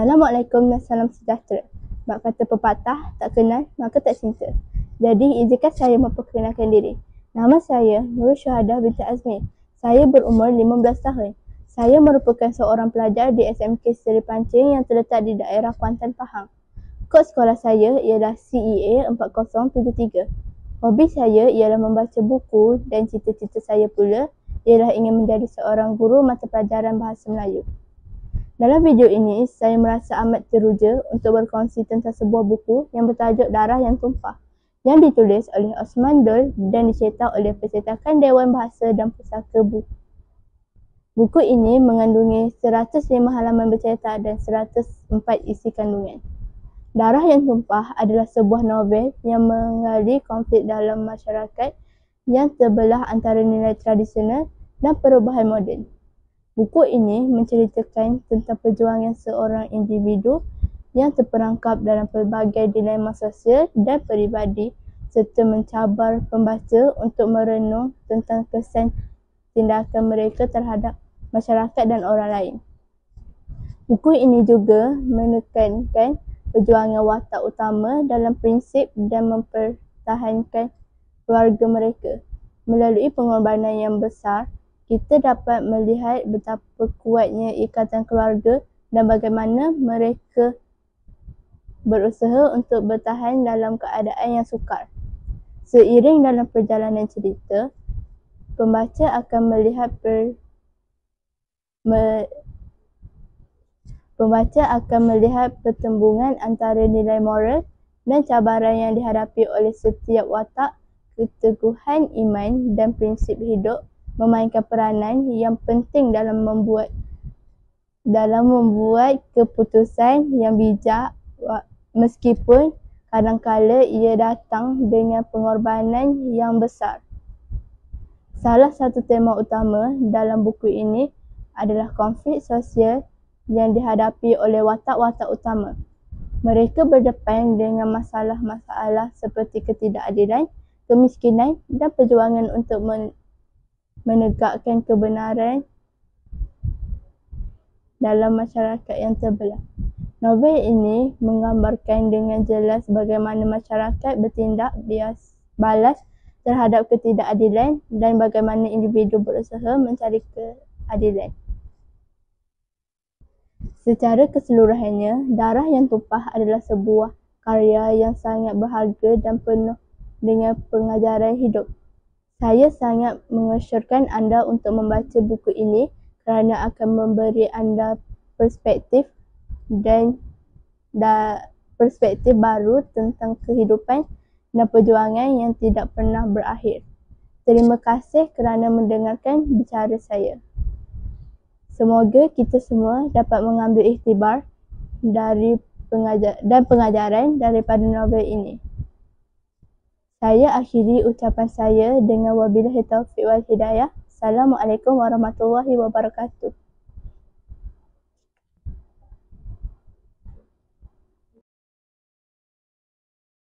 Assalamualaikum dan salam sejahtera. Bak kata pepatah, tak kenal maka tak cinta. Jadi izinkan saya memperkenalkan diri. Nama saya Nurul Syuhada binti Azmi. Saya berumur 15 tahun. Saya merupakan seorang pelajar di SMK Seri Pancing yang terletak di daerah Kuantan, Pahang. Kod sekolah saya ialah CEA 4073. Hobi saya ialah membaca buku dan cita-cita saya pula ialah ingin menjadi seorang guru mata pelajaran Bahasa Melayu. Dalam video ini, saya merasa amat teruja untuk berkongsi tentang sebuah buku yang bertajuk Darah yang Tumpah yang ditulis oleh Osman Dul dan dicetak oleh Percetakan Dewan Bahasa dan Pusaka Buku. Buku ini mengandungi 105 halaman bercetak dan 104 isi kandungan. Darah yang Tumpah adalah sebuah novel yang menggali konflik dalam masyarakat yang terbelah antara nilai tradisional dan perubahan moden. Buku ini menceritakan tentang perjuangan seorang individu yang terperangkap dalam pelbagai dilema sosial dan peribadi serta mencabar pembaca untuk merenung tentang kesan tindakan mereka terhadap masyarakat dan orang lain. Buku ini juga menekankan perjuangan watak utama dalam prinsip dan mempertahankan keluarga mereka. Melalui pengorbanan yang besar, kita dapat melihat betapa kuatnya ikatan keluarga dan bagaimana mereka berusaha untuk bertahan dalam keadaan yang sukar. Seiring dalam perjalanan cerita, pembaca akan melihat pertembungan antara nilai moral dan cabaran yang dihadapi oleh setiap watak. Keteguhan iman dan prinsip hidup memainkan peranan yang penting dalam membuat keputusan yang bijak, meskipun kadangkala ia datang dengan pengorbanan yang besar. Salah satu tema utama dalam buku ini adalah konflik sosial yang dihadapi oleh watak-watak utama. Mereka berdepan dengan masalah-masalah seperti ketidakadilan, kemiskinan dan perjuangan untuk menegakkan kebenaran dalam masyarakat yang terbelah. Novel ini menggambarkan dengan jelas bagaimana masyarakat bertindak balas terhadap ketidakadilan dan bagaimana individu berusaha mencari keadilan. Secara keseluruhannya, Darah yang Tumpah adalah sebuah karya yang sangat berharga dan penuh dengan pengajaran hidup. Saya sangat mengesyorkan anda untuk membaca buku ini kerana akan memberi anda perspektif perspektif baru tentang kehidupan dan perjuangan yang tidak pernah berakhir. Terima kasih kerana mendengarkan bicara saya. Semoga kita semua dapat mengambil iktibar dan pengajaran daripada novel ini. Saya akhiri ucapan saya dengan wabillahi taufiq wal hidayah. Assalamualaikum warahmatullahi wabarakatuh.